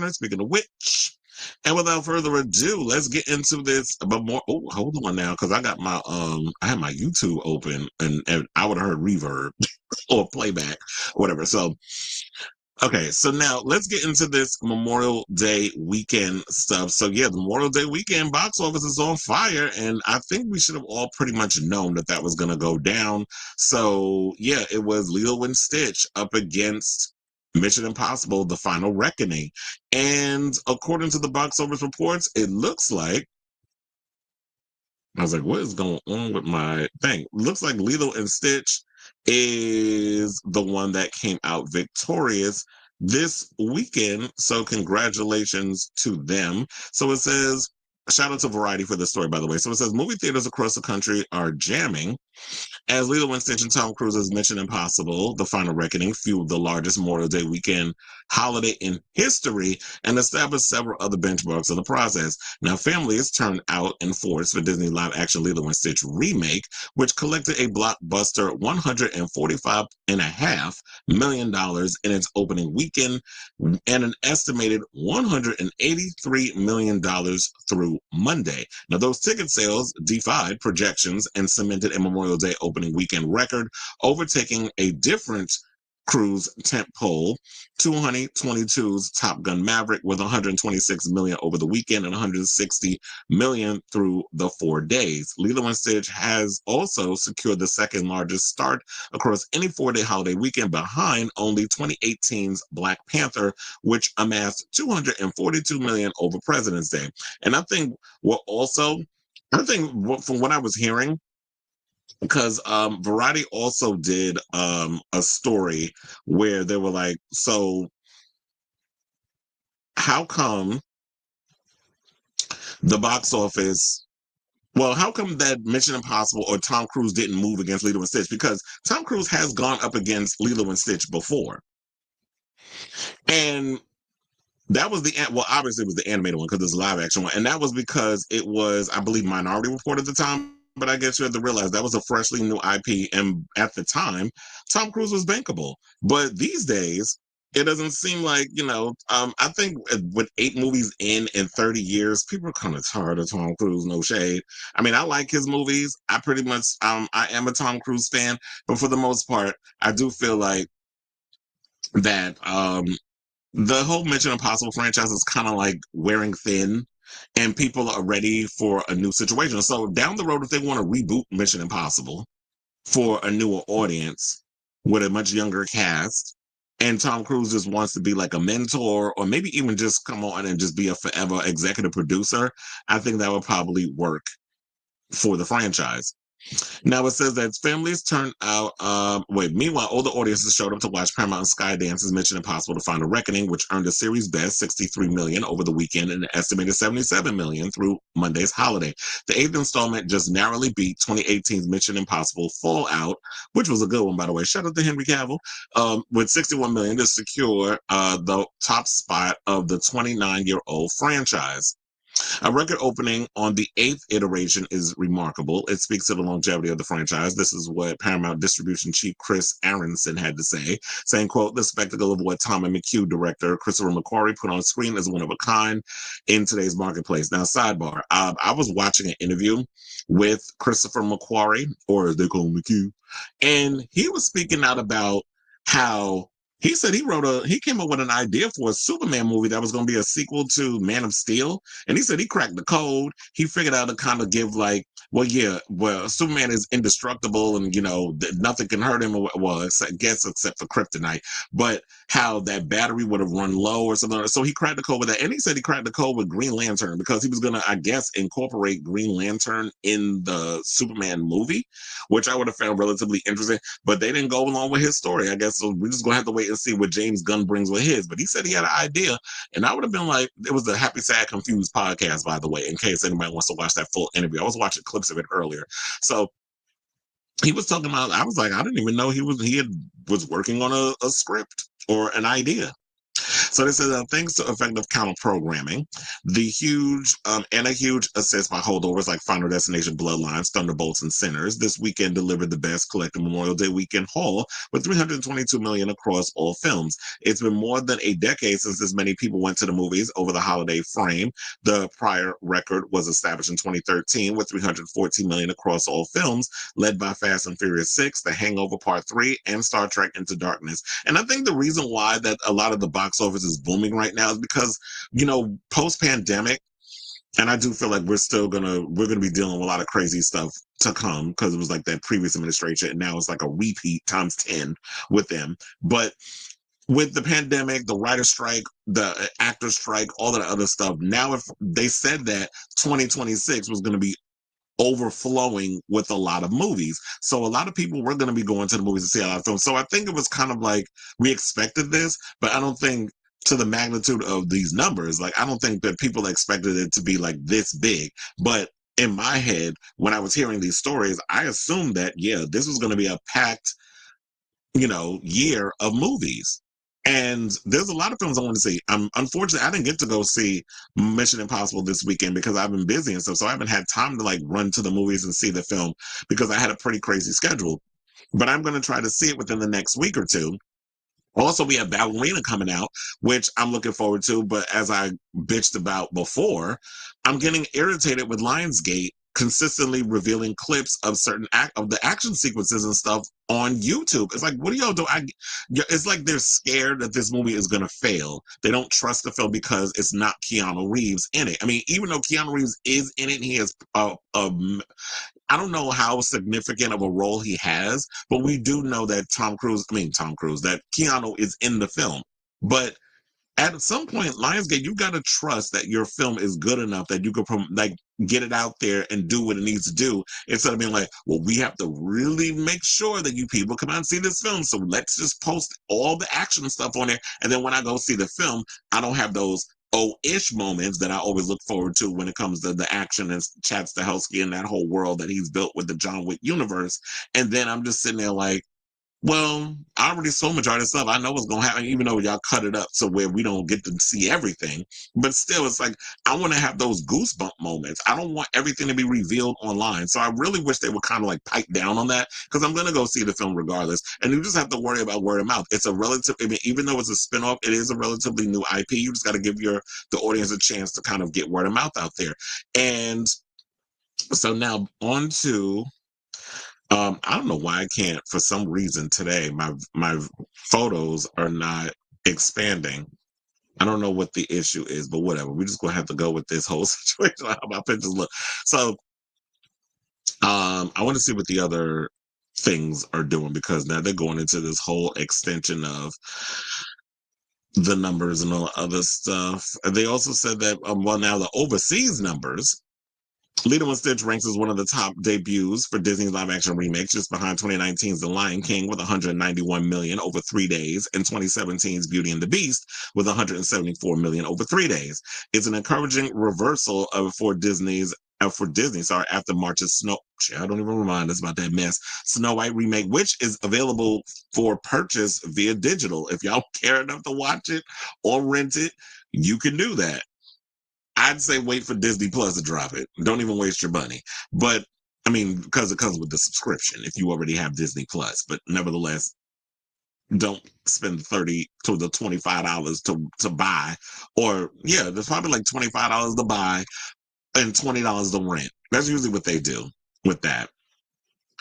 Speaking of which, and without further ado, let's get into this. But more, oh, hold on now, because I got my I had my YouTube open, and I would have heard reverb or playback, or whatever. So okay, so now let's get into this Memorial Day weekend stuff. So yeah, the Memorial Day weekend box office is on fire, and I think we should have all pretty much known that that was going to go down. So yeah, it was Lilo and Stitch up against Mission Impossible: The Final Reckoning, and according to the box office reports, it looks like I was like, what is going on with my thing? Looks like Lilo and Stitch is the one that came out victorious this weekend. So congratulations to them. So it says, shout out to Variety for this story, by the way. So it says movie theaters across the country are jamming as Lilo and Stitch and Tom Cruise's Mission Impossible: The Final Reckoning fueled the largest Memorial Day weekend holiday in history and established several other benchmarks in the process. Now, families turned out in force for Disney live-action Lilo and Stitch remake, which collected a blockbuster $145.5 million in its opening weekend and an estimated $183 million through Monday. Now, those ticket sales defied projections and cemented a Memorial Day opening weekend record, overtaking a different cruise tentpole, 2022's Top Gun Maverick, with 126 million over the weekend and 160 million through the 4 days. Lilo and Stitch has also secured the second largest start across any 4-day holiday weekend, behind only 2018's Black Panther, which amassed 242 million over President's Day. And I think from what I was hearing, because Variety also did a story where they were like, so how come the box office, well, how come that Mission Impossible or Tom Cruise didn't move against Lilo and Stitch? Because Tom Cruise has gone up against Lilo and Stitch before. And that was well, obviously it was the animated one because it's a live action one. And that was because it was, I believe, Minority Report at the time. But I guess you have to realize that was a freshly new IP. And at the time, Tom Cruise was bankable. But these days, it doesn't seem like, I think with 8 movies in 30 years, people are kind of tired of Tom Cruise, no shade. I mean, I like his movies. I pretty much, I am a Tom Cruise fan. But for the most part, I do feel like that the whole Mission Impossible franchise is kind of like wearing thin, and people are ready for a new situation. So down the road, if they want to reboot Mission Impossible for a newer audience with a much younger cast, and Tom Cruise just wants to be like a mentor, or maybe even just come on and just be a forever executive producer, I think that would probably work for the franchise. Now it says that families turned out. Meanwhile, older audiences showed up to watch Paramount and Skydance's Mission Impossible: The Final Reckoning, which earned a series best 63 million over the weekend and an estimated 77 million through Monday's holiday. The eighth installment just narrowly beat 2018's Mission Impossible: Fallout, which was a good one, by the way. Shout out to Henry Cavill, with 61 million to secure the top spot of the 29-year-old franchise. A record opening on the 8th iteration is remarkable. It speaks to the longevity of the franchise. This is what Paramount distribution chief Chris Aronson had to say, saying, quote, "The spectacle of what Tom and McHugh director Christopher McQuarrie put on screen is one of a kind in today's marketplace." Now, sidebar, I was watching an interview with Christopher McQuarrie, or as they call him, McHugh, and he was speaking out about how he said he came up with an idea for a Superman movie that was going to be a sequel to Man of Steel. And he said he cracked the code. He figured out to kind of give like, Superman is indestructible and, nothing can hurt him. Well, except for kryptonite. But how that battery would have run low or something. So he cracked the code with that. And he said he cracked the code with Green Lantern because he was going to, I guess, incorporate Green Lantern in the Superman movie, which I would have found relatively interesting. But they didn't go along with his story, I guess. So we're just going to have to wait and see what James Gunn brings with his. But he said he had an idea. And I would have been like, it was the Happy, Sad, Confused podcast, by the way, in case anybody wants to watch that full interview. I was watching clips of it earlier. So he was talking about, I was like, I didn't even know he was working on a script or an idea. So they said that thanks to effective counter programming, a huge assist by holdovers like Final Destination, Bloodlines, Thunderbolts, and Sinners, this weekend delivered the best collective Memorial Day weekend haul with 322 million across all films. It's been more than a decade since as many people went to the movies over the holiday frame. The prior record was established in 2013 with 314 million across all films, led by Fast and Furious 6, The Hangover Part 3, and Star Trek Into Darkness. And I think the reason why that a lot of the box office is booming right now is because, post pandemic, and I do feel like we're gonna be dealing with a lot of crazy stuff to come because it was like that previous administration, and now it's like a repeat times 10 with them. But with the pandemic, the writer strike, the actor strike, all that other stuff, now if they said that 2026 was going to be overflowing with a lot of movies. So a lot of people were going to be going to the movies to see a lot of films. So I think it was kind of like we expected this, but I don't think to the magnitude of these numbers. Like I don't think that people expected it to be like this big. But in my head, when I was hearing these stories, I assumed that yeah, this was going to be a packed year of movies. And there's a lot of films I want to see. Unfortunately, I didn't get to go see Mission Impossible this weekend because I've been busy and stuff. So I haven't had time to like run to the movies and see the film because I had a pretty crazy schedule. But I'm going to try to see it within the next week or two. Also, we have Ballerina coming out, which I'm looking forward to. But as I bitched about before, I'm getting irritated with Lionsgate consistently revealing clips of of the action sequences and stuff on YouTube. It's like, what do y'all do? It's like they're scared that this movie is going to fail. They don't trust the film because it's not Keanu Reeves in it. I mean, even though Keanu Reeves is in it, he has I don't know how significant of a role he has, but we do know that that Keanu is in the film. But at some point, Lionsgate, you got to trust that your film is good enough that you can like get it out there and do what it needs to do instead of being like, well, we have to really make sure that you people come out and see this film. So let's just post all the action stuff on there. And then when I go see the film, I don't have those oh-ish moments that I always look forward to when it comes to the action and Chad Stahelski and that whole world that he's built with the John Wick universe. And then I'm just sitting there like, well, I already saw majority of stuff. I know what's gonna happen, even though y'all cut it up so where we don't get to see everything. But still, it's like I want to have those goosebump moments. I don't want everything to be revealed online. So I really wish they would kind of like pipe down on that because I'm gonna go see the film regardless. And you just have to worry about word of mouth. It's a relative. I mean, even though it's a spinoff, it is a relatively new IP. You just got to give the audience a chance to kind of get word of mouth out there. And so now on to I don't know why I can't. For some reason today, my photos are not expanding. I don't know what the issue is, but whatever. We're just gonna have to go with this whole situation. How my pictures look. So, I want to see what the other things are doing because now they're going into this whole extension of the numbers and all the other stuff. They also said that well, now the overseas numbers Lilo and Stitch ranks as one of the top debuts for Disney's live action remakes, just behind 2019's The Lion King with 191 million over 3 days, and 2017's Beauty and the Beast with 174 million over 3 days. It's an encouraging reversal for Disney, sorry, after March's I don't even remind us about that mess. Snow White remake, which is available for purchase via digital. If y'all care enough to watch it or rent it, you can do that. I'd say wait for Disney Plus to drop it. Don't even waste your money. But I mean, because it comes with the subscription if you already have Disney Plus. But nevertheless, don't spend $30 to the $25 to buy. Or yeah, there's probably like $25 to buy and $20 to rent. That's usually what they do with that.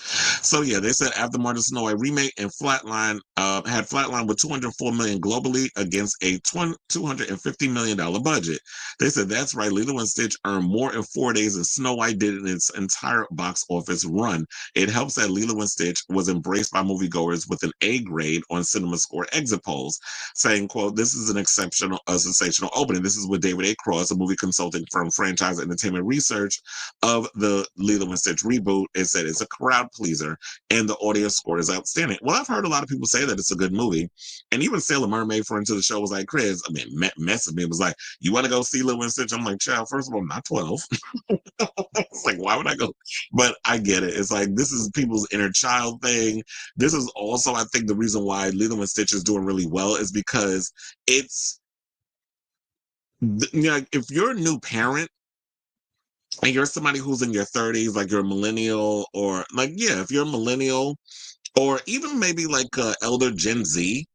So yeah, they said after Martin Snow White remake and Flatline had Flatline with 204 million globally against a $250 million budget. They said that's right. Lilo and Stitch earned more in 4 days than Snow White did in its entire box office run. It helps that Lilo and Stitch was embraced by moviegoers with an A grade on CinemaScore exit polls, saying, "quote This is a sensational opening. This is with David A. Cross, a movie consulting firm, franchise entertainment research of the Lilo and Stitch reboot. It said it's a crowd pleaser, and the audience score is outstanding." Well, I've heard a lot of people say that it's a good movie, and even Sailor Mermaid, friend to the show, was like, "Chris," I mean, messaged me, was like, "You want to go see Lilo and Stitch?" I'm like, "Child, first of all, I'm not 12." It's like, why would I go? But I get it. It's like this is people's inner child thing. This is also, I think, the reason why Lilo and Stitch is doing really well is because it's You know, if you're a new parent and you're somebody who's in your 30s, like you're a millennial, or like, yeah, if you're a millennial, or even maybe like elder Gen Z,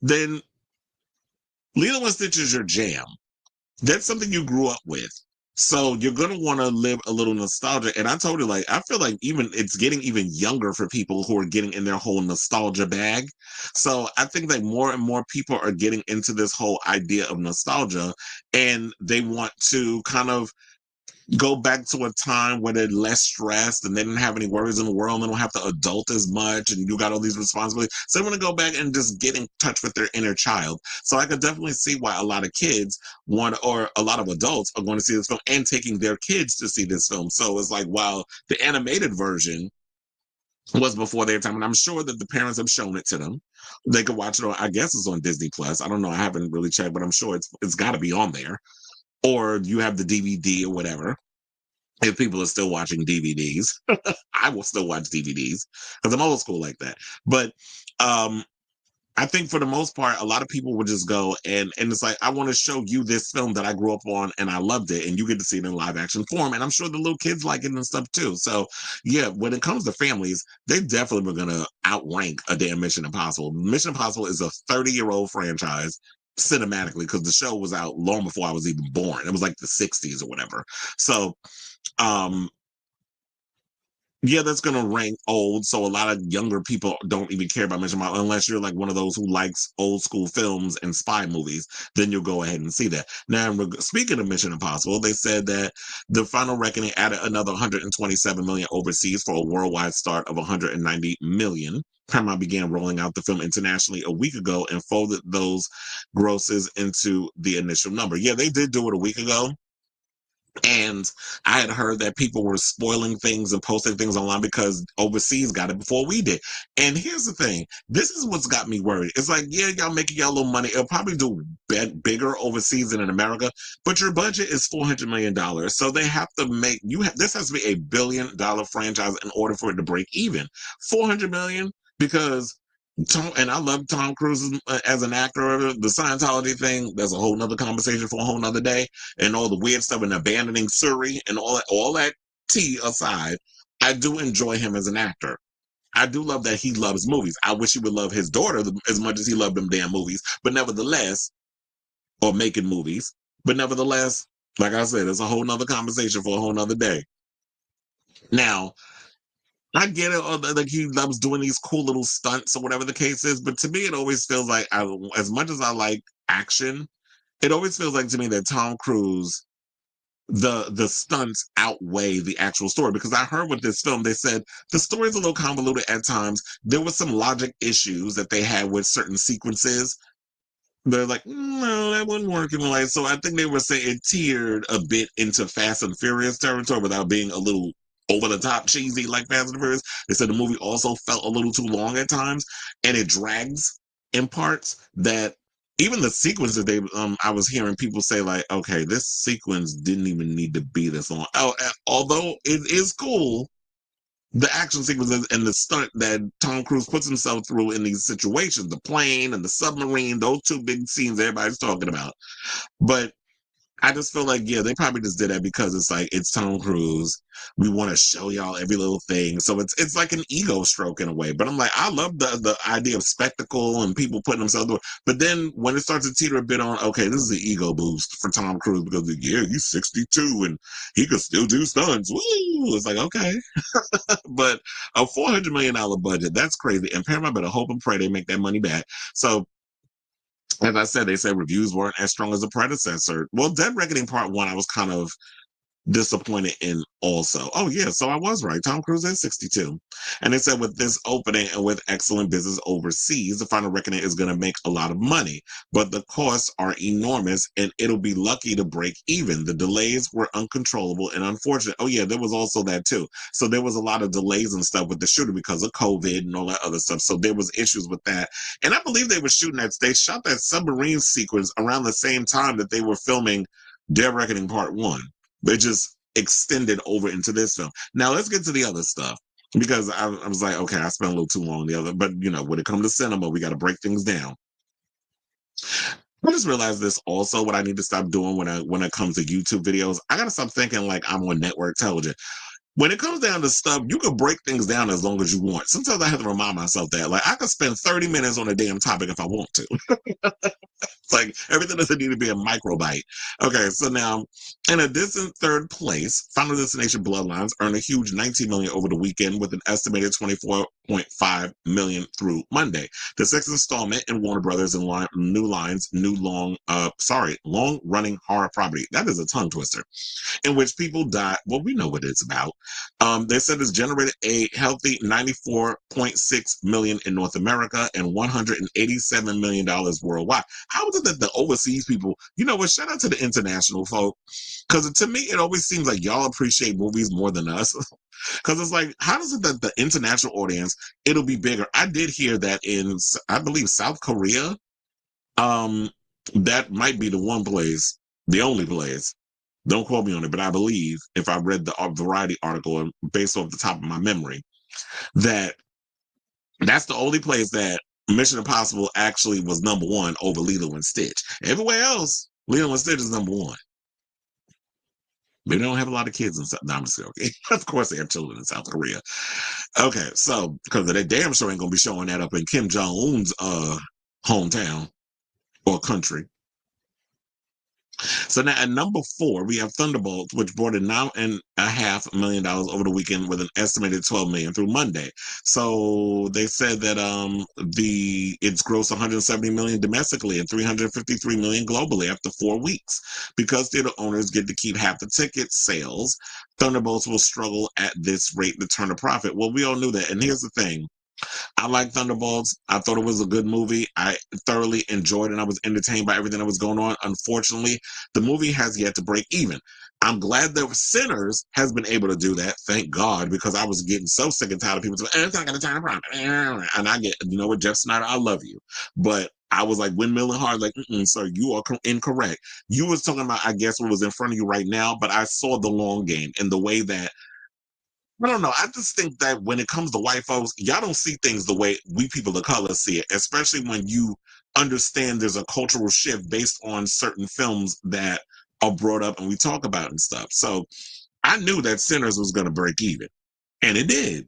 then Lilo and Stitch is your jam. That's something you grew up with. So you're gonna want to live a little nostalgia. And I told you, like, I feel like even it's getting even younger for people who are getting in their whole nostalgia bag. So I think that more and more people are getting into this whole idea of nostalgia, and they want to kind of go back to a time where they're less stressed and they didn't have any worries in the world and they don't have to adult as much and you got all these responsibilities. So they want to go back and just get in touch with their inner child. So I could definitely see why a lot of kids want, or a lot of adults are going to see this film and taking their kids to see this film. So it's like, while the animated version was before their time, and I'm sure that the parents have shown it to them. They could watch it on, I guess it's on Disney Plus. I don't know. I haven't really checked, but I'm sure it's got to be on there. Or you have the DVD or whatever, if people are still watching DVDs. I will still watch DVDs because I'm old school like that. But um, I think for the most part, a lot of people would just go and it's like, I want to show you this film that I grew up on and I loved it, and you get to see it in live action form. And I'm sure the little kids like it and stuff too. So yeah, when it comes to families, they definitely were gonna outrank a damn Mission Impossible. Mission Impossible is a 30-year-old franchise cinematically, because the show was out long before I was even born. It was like the 60s or whatever. So um yeah, that's gonna rank old. So a lot of younger people don't even care about Mission Impossible unless you're like one of those who likes old school films and spy movies. Then you'll go ahead and see that. Now, speaking of Mission Impossible, they said that the Final Reckoning added another 127 million overseas for a worldwide start of 190 million. Paramount began rolling out the film internationally a week ago and folded those grosses into the initial number. Yeah, they did do it a week ago, and I had heard that people were spoiling things and posting things online because overseas got it before we did. And here's the thing, this is what's got me worried. It's like, yeah, y'all making y'all little money. It'll probably do bigger overseas than in America, but your budget is $400 million. So they have to make, this has to be $1 billion franchise in order for it to break even. 400 million, because Tom, and I love Tom Cruise as an actor. The Scientology thing, that's a whole nother conversation for a whole nother day, and all the weird stuff and abandoning Surrey and all that tea aside, I do enjoy him as an actor. I do love that he loves movies. I wish he would love his daughter as much as he loved them damn movies, but nevertheless, or making movies, but nevertheless, like I said, it's a whole nother conversation for a whole nother day. Now, I get it, like he loves doing these cool little stunts or whatever the case is, but to me, it always feels like, as much as I like action, it always feels like to me that Tom Cruise, the stunts outweigh the actual story. Because I heard with this film, they said the story's a little convoluted at times. There was some logic issues that they had with certain sequences. They're like, no, that wouldn't work in life. So I think they were saying it tiered a bit into Fast and Furious territory without being a little over the top cheesy like Fast and Furious. They said the movie also felt a little too long at times, and it drags in parts that even the sequences they I was hearing people say like, okay, this sequence didn't even need to be this long. Oh, although it is cool, the action sequences and the stunt that Tom Cruise puts himself through in these situations, the plane and the submarine, those two big scenes everybody's talking about. But I just feel like, yeah, they probably just did that because it's like, it's Tom Cruise. We want to show y'all every little thing. So it's like an ego stroke in a way. But I'm like, I love the idea of spectacle and people putting themselves through it. But then when it starts to teeter a bit on, okay, this is an ego boost for Tom Cruise because, yeah, he's 62 and he could still do stunts. Woo! It's like, okay. But a $400 million budget, that's crazy. And Paramount better hope and pray they make that money back. So as I said, they said reviews weren't as strong as the predecessor. Well, Dead Reckoning Part 1, I was kind of disappointed in also. Oh yeah, so I was right. Tom Cruise is 62. And they said with this opening and with excellent business overseas, the Final Reckoning is going to make a lot of money, but the costs are enormous and it'll be lucky to break even. The delays were uncontrollable and unfortunate. Oh yeah, there was also that too. So there was a lot of delays and stuff with the shooting because of COVID and all that other stuff. So there was issues with that. And I believe they were shooting that, they shot that submarine sequence around the same time that they were filming Dead Reckoning Part 1. They just extended over into this film. Now let's get to the other stuff because I was like, okay, I spent a little too long on the other, but you know, when it comes to cinema, we got to break things down. I just realized this also. What I need to stop doing when it comes to YouTube videos, I gotta stop thinking like I'm on network television. When it comes down to stuff, you can break things down as long as you want. Sometimes I have to remind myself that, like, I could spend 30 minutes on a damn topic if I want to. It's like everything doesn't need to be a microbite. Okay, so now in a distant third place, Final Destination Bloodlines earned a huge 19 million over the weekend with an estimated 24.5 million through Monday. The sixth installment in Warner Brothers and long running horror property. That is a tongue twister in which people die. Well, we know what it's about. They said it's generated a healthy $94.6 million in North America and $187 million worldwide. How is it that the overseas people, you know what? Shout out to the international folk, because to me it always seems like y'all appreciate movies more than us. Because it's like, how does it that the international audience it'll be bigger? I did hear that in, I believe, South Korea. Um, that might be the one place, the only place, don't quote me on it, but I believe if I read the Variety article based off the top of my memory, that that's the only place that Mission Impossible actually was number one over Lilo and Stitch. Everywhere else, Lilo and Stitch is number one. They don't have a lot of kids in South. No, I'm just okay. Of course, they have children in South Korea. Okay, so because they damn sure ain't gonna be showing that up in Kim Jong Un's hometown or country. So now at number 4, we have Thunderbolts, which brought in $9.5 million over the weekend with an estimated 12 million through Monday. So they said that it's grossed 170 million domestically and 353 million globally after 4 weeks. Because theater owners get to keep half the ticket sales, Thunderbolts will struggle at this rate to turn a profit. Well, we all knew that. And here's the thing. I like Thunderbolts. I thought it was a good movie. I thoroughly enjoyed it and I was entertained by everything that was going on. Unfortunately, the movie has yet to break even. I'm glad that Sinners has been able to do that. Thank God, because I was getting so sick and tired of people saying, it's not going to turn a profit. And I get, you know what, Jeff Snyder, I love you. But I was like windmill and hard, like, sir, you are incorrect. You was talking about, I guess, what was in front of you right now, but I saw the long game and the way that I don't know. I just think that when it comes to white folks, y'all don't see things the way we people of color see it, especially when you understand there's a cultural shift based on certain films that are brought up and we talk about and stuff. So I knew that Sinners was going to break even, and it did.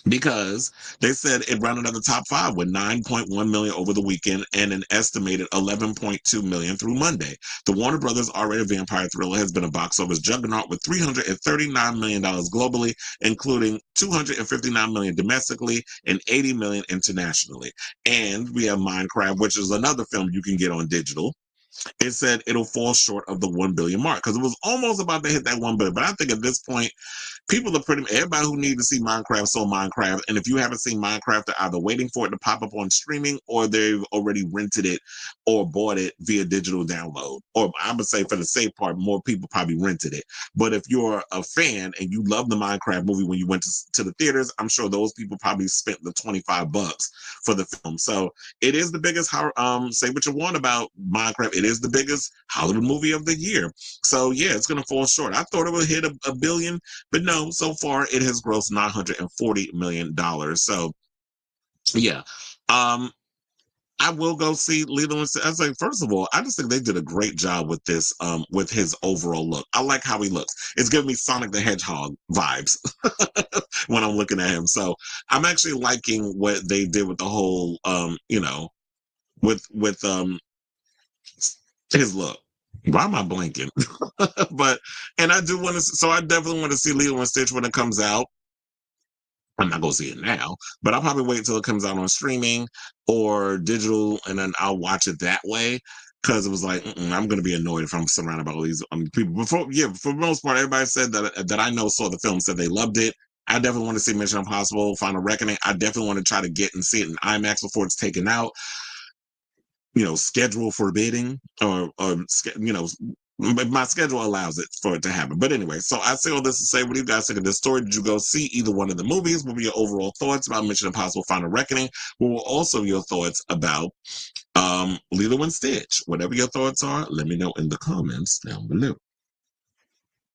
Because they said it rounded out the top 5 with 9.1 million over the weekend and an estimated 11.2 million through Monday. The Warner Brothers R-rated vampire thriller has been a box office juggernaut with $339 million globally, including 259 million domestically and 80 million internationally. And we have Minecraft, which is another film you can get on digital. It said it'll fall short of the 1 billion mark because it was almost about to hit that 1 billion. But I think at this point, people are everybody who needs to see Minecraft saw Minecraft. And if you haven't seen Minecraft, they're either waiting for it to pop up on streaming or they've already rented it or bought it via digital download. Or I would say for the safe part, more people probably rented it. But if you're a fan and you love the Minecraft movie when you went to the theaters, I'm sure those people probably spent the $25 for the film. So it is the biggest, say what you want about Minecraft. It is the biggest Hollywood movie of the year. So yeah, it's going to fall short. I thought it would hit a billion, but no, so far it has grossed $940 million. So yeah. I will go see Lilo and Stitch. I was like, first of all, I just think they did a great job with this, with his overall look. I like how he looks. It's giving me Sonic the Hedgehog vibes when I'm looking at him. So I'm actually liking what they did with the whole, with his look. Why am I blanking? But and I do want to. So I definitely want to see Lilo and Stitch when it comes out. I'm not gonna see it now, but I'll probably wait until it comes out on streaming or digital, and then I'll watch it that way. Because it was like I'm gonna be annoyed if I'm surrounded by all these people. Before, yeah, for the most part, everybody said that I know saw the film said they loved it. I definitely want to see Mission Impossible: Final Reckoning. I definitely want to try to get and see it in IMAX before it's taken out. Schedule forbidding or my schedule allows it for it to happen. But anyway, so I say all this to say, what do you guys think of this story? Did you go see either one of the movies? What were your overall thoughts about Mission Impossible Final Reckoning? What were also your thoughts about Lilo and Stitch? Whatever your thoughts are, let me know in the comments down below.